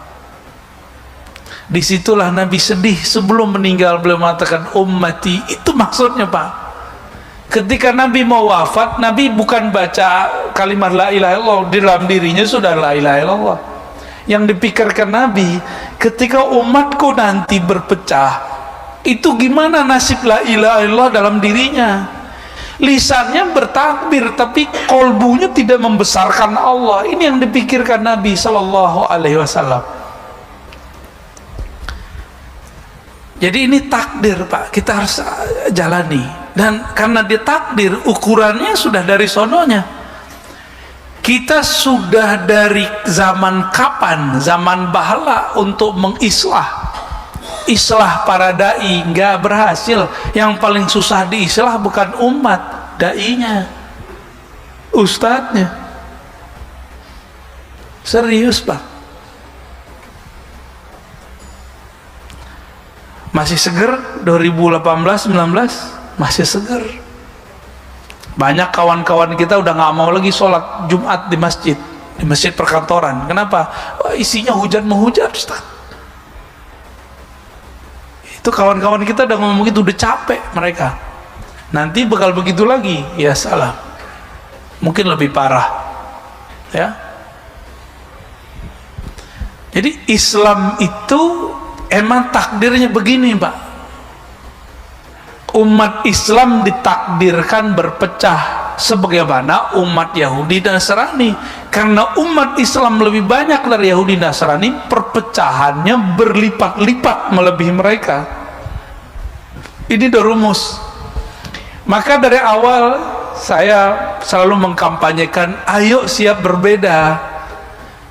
Disitulah Nabi sedih. Sebelum meninggal beliau mengatakan ummati. Itu maksudnya Pak. Ketika Nabi mau wafat, Nabi bukan baca kalimat la ilaha illallah, di dalam dirinya sudah la ilaha illallah. Yang dipikirkan Nabi, ketika umatku nanti berpecah, itu gimana nasib la ilaha illallah dalam dirinya? Lisannya bertakbir, tapi kolbunya tidak membesarkan Allah. Ini yang dipikirkan Nabi Sallallahu Alaihi Wasallam. Jadi ini takdir, Pak, kita harus jalani. Dan karena dia takdir, ukurannya sudah dari sononya. Kita sudah dari zaman kapan, zaman bahala untuk mengislah. Islah para dai nggak berhasil. Yang paling susah diislah bukan umat, dainya, ustadznya. Serius, Pak. Masih seger 2018-19, masih seger. Banyak kawan-kawan kita udah nggak mau lagi sholat Jumat di masjid perkantoran. Kenapa? Wah, isinya hujan menghujat, Ustaz. Itu kawan-kawan kita udah ngomong gitu, udah capek mereka. Nanti bakal begitu lagi, ya salah. Mungkin lebih parah, ya. Jadi Islam itu emang takdirnya begini, Pak. Umat Islam ditakdirkan berpecah sebagaimana umat Yahudi dan Nasrani. Karena umat Islam lebih banyak dari Yahudi dan Nasrani, perpecahannya berlipat-lipat melebihi mereka. Ini udah rumus. Maka dari awal saya selalu mengkampanyekan, ayo siap berbeda,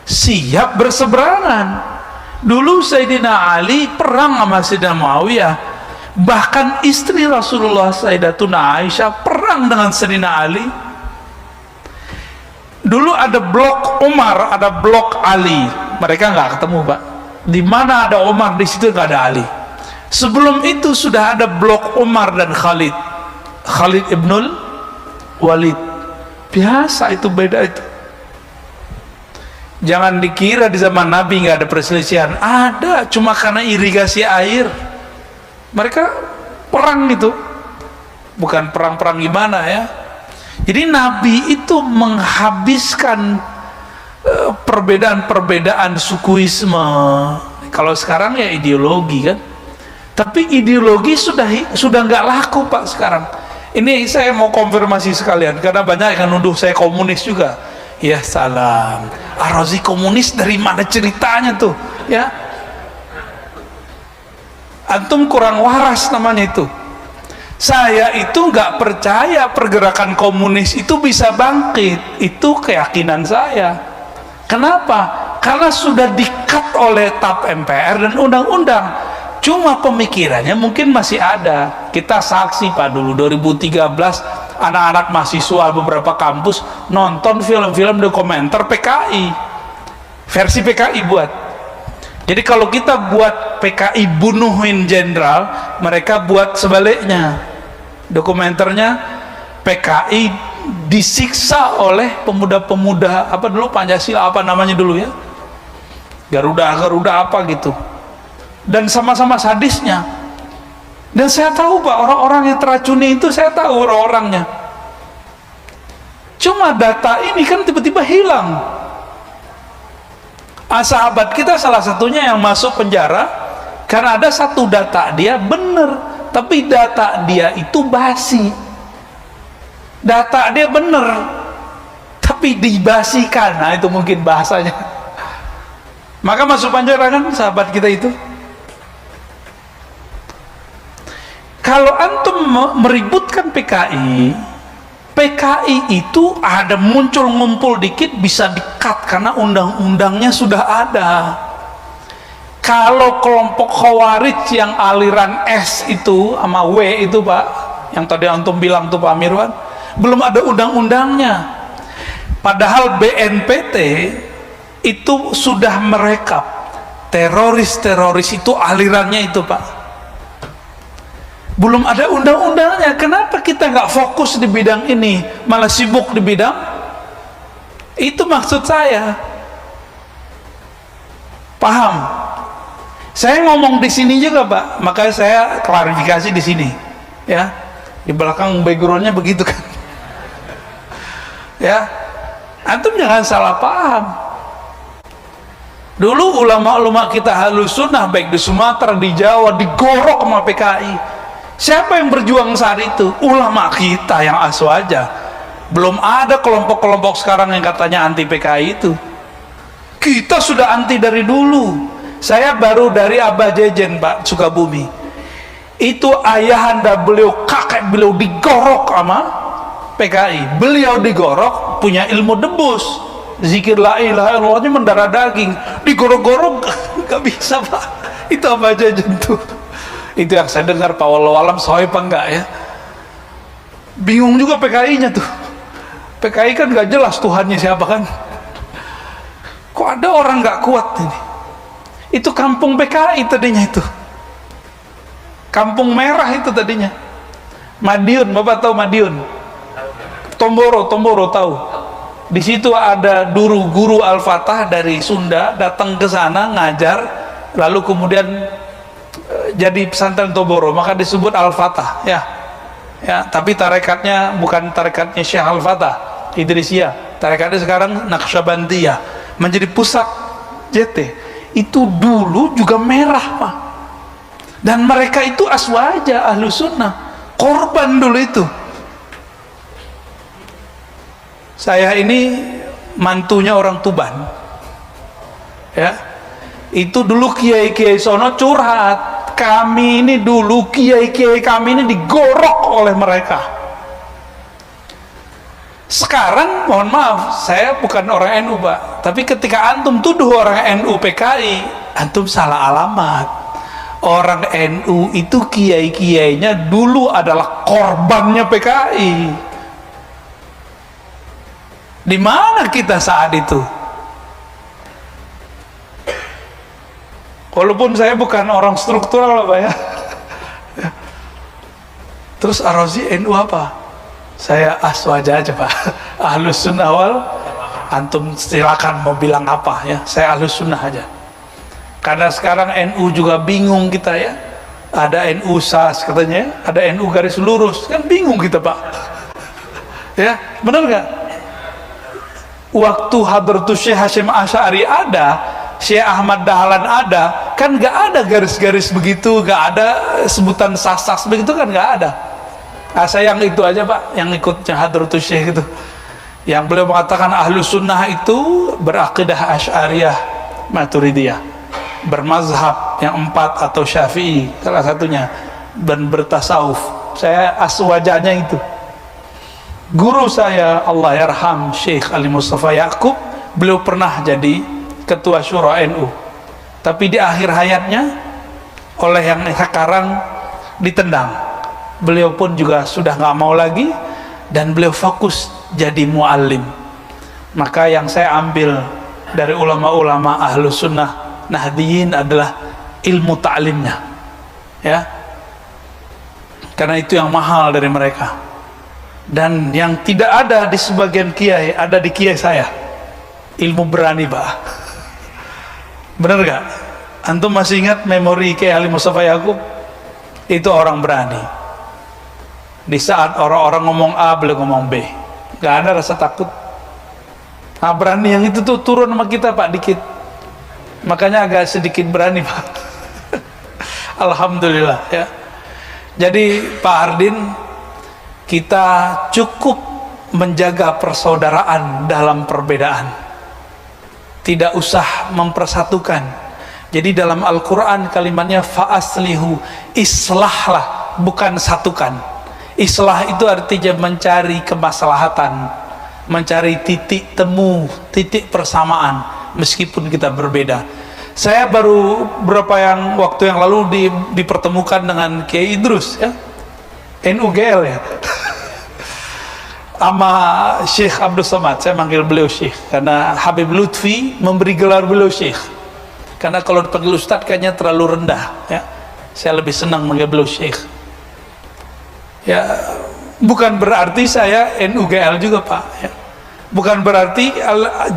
siap berseberangan. Dulu Sayyidina Ali perang sama Sayyidina Muawiyah. Bahkan istri Rasulullah Sayyidatuna Aisyah perang dengan Sayyidina Ali. Dulu ada blok Umar, ada blok Ali. Mereka nggak ketemu, Pak. Di mana ada Umar, di situ nggak ada Ali. Sebelum itu sudah ada blok Umar dan Khalid. Khalid ibnul Walid. Biasa itu, beda itu. Jangan dikira di zaman Nabi nggak ada perselisihan. Ada, cuma karena irigasi air. Mereka perang itu, bukan perang-perang gimana ya. Jadi Nabi itu menghabiskan perbedaan-perbedaan sukuisme. Kalau sekarang ya ideologi kan. Tapi ideologi sudah nggak laku, Pak, sekarang. Ini saya mau konfirmasi sekalian karena banyak yang nuduh saya komunis juga. Ya salam. Ar-Razi komunis dari mana ceritanya tuh? Ya. Antum kurang waras namanya itu. Saya itu nggak percaya pergerakan komunis itu bisa bangkit. Itu keyakinan saya. Kenapa? Karena sudah di-cut oleh TAP MPR dan undang-undang. Cuma pemikirannya mungkin masih ada. Kita saksi, Pak, dulu 2013 anak-anak mahasiswa beberapa kampus nonton film-film dokumenter PKI. Versi PKI buat. Jadi kalau kita buat PKI bunuhin jenderal, mereka buat sebaliknya. Dokumenternya PKI disiksa oleh pemuda-pemuda apa dulu, Pancasila apa namanya dulu ya, Garuda apa gitu, dan sama-sama sadisnya. Dan saya tahu, Pak, orang-orang yang teracuni itu saya tahu orang-orangnya. Cuma data ini kan tiba-tiba hilang. Sahabat kita salah satunya yang masuk penjara karena ada satu data dia bener, tapi data dia itu basi. Data dia bener, tapi dibasikan. Nah, itu mungkin bahasanya. Maka masuk penjara kan sahabat kita itu. Kalau antum meributkan PKI itu ada muncul ngumpul dikit bisa di-cut karena undang-undangnya sudah ada. Kalau kelompok Khawarij yang aliran S itu sama W itu, Pak, yang tadi antum bilang tuh Pak Mirwan, belum ada undang-undangnya. Padahal BNPT itu sudah merekap teroris-teroris itu alirannya itu, Pak. Belum ada undang-undangnya. Kenapa kita nggak fokus di bidang ini, malah sibuk di bidang itu? Maksud saya, paham? Saya ngomong di sini juga, Pak, makanya saya klarifikasi di sini, ya. Di belakang backgroundnya begitu kan, ya. Antum jangan salah paham. Dulu ulama-ulama kita Ahlus Sunnah baik di Sumatera, di Jawa, digorok sama PKI. Siapa yang berjuang saat itu? Ulama kita yang aswaja. Belum ada kelompok-kelompok sekarang yang katanya anti PKI itu. Kita sudah anti dari dulu. Saya baru dari Abah Jejen, Pak, Sukabumi. Itu ayahanda beliau, kakek beliau digorok sama PKI. Beliau digorok, punya ilmu debus, zikir la ilaha illallahnya mendarah daging, digorok-gorok gak bisa, Pak. Itu apa aja tuh. Itu yang saya dengar, Pak, wallahu alam sahih apa enggak ya. Bingung juga PKI-nya tuh. PKI kan gak jelas Tuhannya siapa kan. Kok ada orang gak kuat ini. Itu kampung PKI tadinya itu. Kampung Merah itu tadinya. Madiun, Bapak tahu Madiun? Tomboro tahu. Di situ ada dulu guru Al-Fatah dari Sunda datang ke sana ngajar, lalu kemudian jadi pesantren Tomboro, maka disebut Al-Fatah ya. Ya, tapi tarekatnya bukan tarekatnya Syekh Al-Fatah Idrisiyah, tarekatnya sekarang Naqsyabandiyah, menjadi pusat JT. Itu dulu juga merah, Pak. Dan mereka itu aswaja Ahlus Sunnah, korban dulu itu. Saya ini mantunya orang Tuban ya, itu dulu kiai-kiai sono curhat, kami ini dulu kiai-kiai kami ini digorok oleh mereka. Sekarang mohon maaf, saya bukan orang NU, Pak, tapi ketika antum tuduh orang NU PKI, antum salah alamat. Orang NU itu kiai-kiainya dulu adalah korbannya PKI. Di mana kita saat itu? Walaupun saya bukan orang struktural, Pak ya. Terus Ar-Razi NU apa? Saya aswaja aja, Pak. Ahlus Sunnah wal. Antum silakan mau bilang apa ya. Saya Ahlus Sunnah aja. Karena sekarang NU juga bingung kita ya. Ada NU SAS katanya, ada NU garis lurus. Kan bingung kita, Pak. Ya, benar nggak? Waktu Hadratus Syekh Hasyim Asy'ari ada, Syekh Ahmad Dahlan ada, kan nggak ada garis-garis begitu, nggak ada sebutan sas-sas begitu kan nggak ada. Nah, saya yang itu aja, Pak, yang ikutnya Hadratus Syekh itu, yang beliau mengatakan Ahlus Sunnah itu berakidah Asy'ariyah Maturidiyah, bermazhab yang 4 atau Syafi'i salah satunya, dan bertasawuf. Saya aswajanya itu. Guru saya Allah yarham Syekh Ali Mustafa Yaqub, beliau pernah jadi ketua syura NU, tapi di akhir hayatnya oleh yang sekarang ditendang. Beliau pun juga sudah nggak mau lagi dan beliau fokus jadi muallim. Maka yang saya ambil dari ulama-ulama Ahlus Sunnah Nahdiyin adalah ilmu ta'limnya ya, karena itu yang mahal dari mereka. Dan yang tidak ada di sebagian kiai, ada di kiai saya, ilmu berani, Pak. Bener gak? Antum masih ingat memori Kiai Ali Mustafa Yaqub? Itu orang berani. Di saat orang-orang ngomong A, beliau ngomong B, gak ada rasa takut. Nah, berani yang itu tuh turun sama kita, Pak, dikit. Makanya agak sedikit berani, Pak. Alhamdulillah ya. Jadi Pak Hardin, kita cukup menjaga persaudaraan dalam perbedaan, tidak usah mempersatukan. Jadi dalam Al-Quran kalimatnya fa'aslihu, islahlah, bukan satukan. Islah itu artinya mencari kemaslahatan, mencari titik temu, titik persamaan meskipun kita berbeda. Saya baru waktu yang lalu dipertemukan dengan Kiai Idrus ya, NUGL ya, sama Syekh Abdul Somad. Saya manggil beliau Syekh karena Habib Lutfi memberi gelar beliau Syekh, karena kalau dipanggil Ustadz kayaknya terlalu rendah ya. Saya lebih senang manggil beliau Syekh ya. Bukan berarti saya NUGL juga, Pak ya. Bukan berarti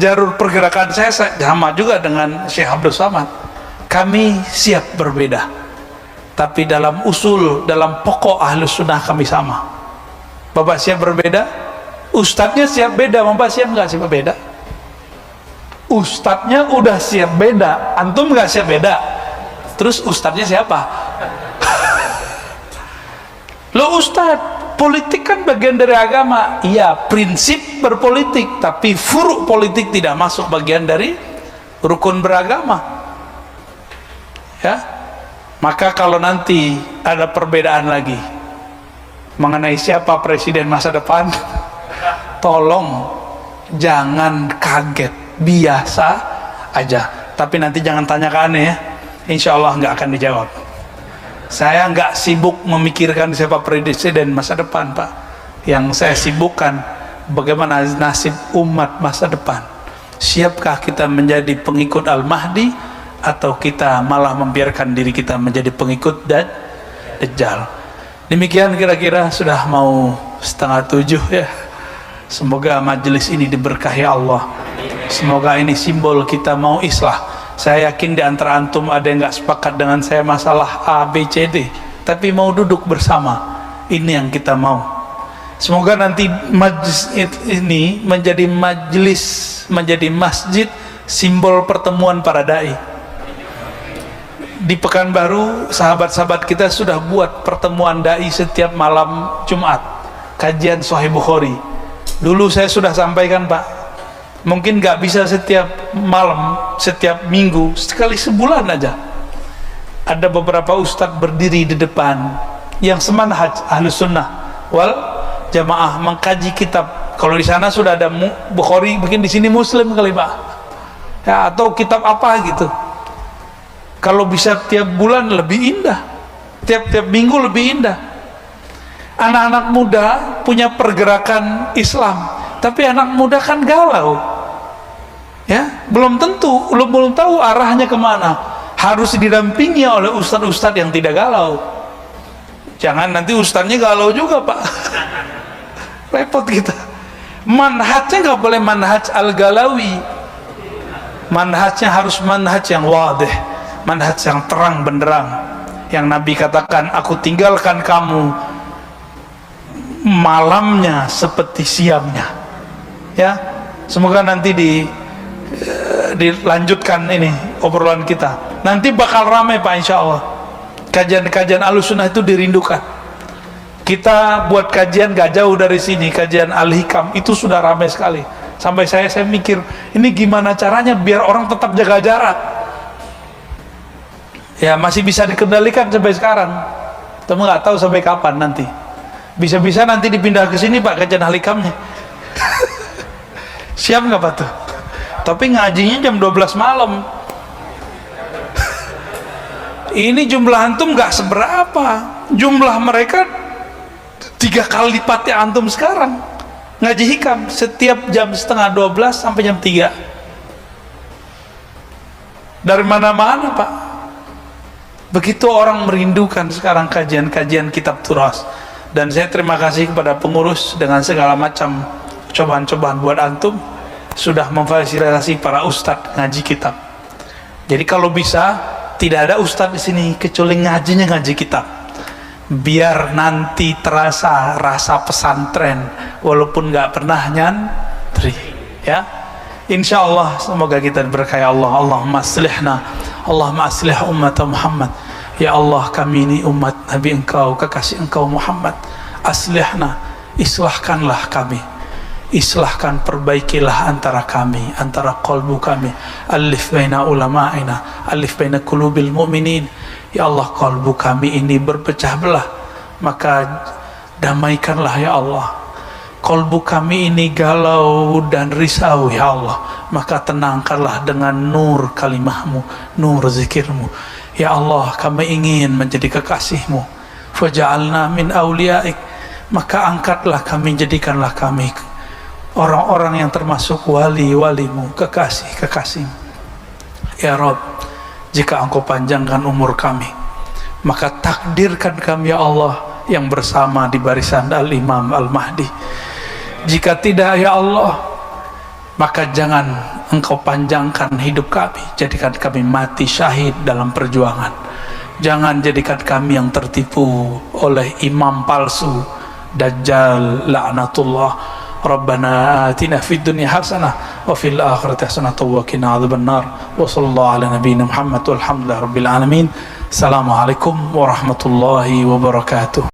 jalur pergerakan saya sama juga dengan Syekh Abdul Somad. Kami siap berbeda, tapi dalam usul, dalam pokok Ahlus Sunnah kami sama. Bapak siap berbeda, Ustadznya siap beda, Bapak siap nggak siap beda? Ustadznya udah siap beda, antum nggak siap beda, terus ustadznya siapa? Lo ustadz, politik kan bagian dari agama. Iya, prinsip berpolitik, tapi furu politik tidak masuk bagian dari rukun beragama. Ya, maka kalau nanti ada perbedaan lagi mengenai siapa presiden masa depan, tolong jangan kaget, biasa aja. Tapi nanti jangan tanya ke aneh ya, insya Allah nggak akan dijawab. Saya nggak sibuk memikirkan siapa presiden masa depan, Pak. Yang saya sibukkan bagaimana nasib umat masa depan. Siapkah kita menjadi pengikut Al-Mahdi, atau kita malah membiarkan diri kita menjadi pengikut Dajjal? Demikian kira-kira, sudah mau 6:30 ya. Semoga majelis ini diberkahi Allah. Semoga ini simbol kita mau islah. Saya yakin di antara antum ada yang nggak sepakat dengan saya masalah A, B, C, D, tapi mau duduk bersama. Ini yang kita mau. Semoga nanti majlis ini menjadi majelis, menjadi masjid, simbol pertemuan para dai. Di Pekanbaru, sahabat-sahabat kita sudah buat pertemuan dai setiap malam Jumat, kajian Sahih Bukhari. Dulu saya sudah sampaikan, Pak, mungkin nggak bisa setiap malam, setiap minggu, sekali sebulan aja. Ada beberapa ustadz berdiri di depan yang semanhaj Ahlus Sunnah wal Jamaah mengkaji kitab. Kalau di sana sudah ada Bukhari, mungkin di sini Muslim kali, Pak. Ya, atau kitab apa gitu. Kalau bisa tiap bulan lebih indah, tiap-tiap minggu lebih indah. Anak-anak muda punya pergerakan Islam, tapi anak muda kan galau, ya, belum tentu, belum tahu arahnya kemana. Harus didampingi oleh ustadz-ustadz yang tidak galau. Jangan nanti ustadznya galau juga, Pak. Repot kita. Manhajnya nggak boleh manhaj al-galawi. Manhajnya harus manhaj yang wadih, manhaj yang terang benderang. Yang Nabi katakan, aku tinggalkan kamu malamnya seperti siangnya. Ya, semoga nanti dilanjutkan ini obrolan kita. Nanti bakal ramai, Pak, insya Allah. Kajian-kajian Ahlussunnah itu dirindukan. Kita buat kajian gak jauh dari sini, kajian Al-Hikam itu sudah ramai sekali. Sampai saya mikir, ini gimana caranya biar orang tetap jaga jarak. Ya, masih bisa dikendalikan sampai sekarang. Tapi nggak tahu sampai kapan nanti. Bisa-bisa nanti dipindah ke sini, Pak, kajian Al-Hikamnya. Siap nggak, Pak, tuh? Tapi ngajinya jam 12 malam. Ini jumlah antum nggak seberapa. Jumlah mereka 3 kali lipatnya antum sekarang. Ngaji hikam setiap jam 11:30 sampai jam 3. Dari mana-mana, Pak. Begitu orang merindukan sekarang kajian-kajian kitab turas. Dan saya terima kasih kepada pengurus dengan segala macam cobaan-cobaan buat antum sudah memfasilitasi para ustadz ngaji kitab. Jadi kalau bisa tidak ada ustadz di sini kecuali ngajinya ngaji kitab. Biar nanti terasa rasa pesantren walaupun nggak pernah nyantri, ya. Insya Allah semoga kita diberkahi Allah. Allahumma aslihna, Allahumma aslih umat Muhammad. Ya Allah, kami ini umat Nabi Engkau, kekasih Engkau Muhammad. Aslihna, islahkanlah kami, islahkan, perbaikilah antara kami, antara qalbu kami. Alif baina ulama'ina, alif baina qulubil mu'minin. Ya Allah, qalbu kami ini berpecah belah, maka damaikanlah ya Allah. Qalbu kami ini galau dan risau ya Allah, maka tenangkanlah dengan nur kalimahmu, nur zikirmu. Ya Allah, kami ingin menjadi kekasihmu. Faja'alna min awliyaik, maka angkatlah kami, jadikanlah kami orang-orang yang termasuk wali-walimu, kekasih-kekasihmu. Ya Rabb, jika Engkau panjangkan umur kami, maka takdirkan kami ya Allah yang bersama di barisan Al-Imam Al-Mahdi. Jika tidak ya Allah, maka jangan Engkau panjangkan hidup kami, jadikan kami mati syahid dalam perjuangan. Jangan jadikan kami yang tertipu oleh imam palsu, Dajjal, laknatullah. Rabbana atina fid dunya hasanah wa fil akhirati hasanatan wa qina adzabannar. Wa sallallahu ala nabiyyina Muhammad walhamdulillahi rabbil alamin. Assalamualaikum warahmatullahi wabarakatuh.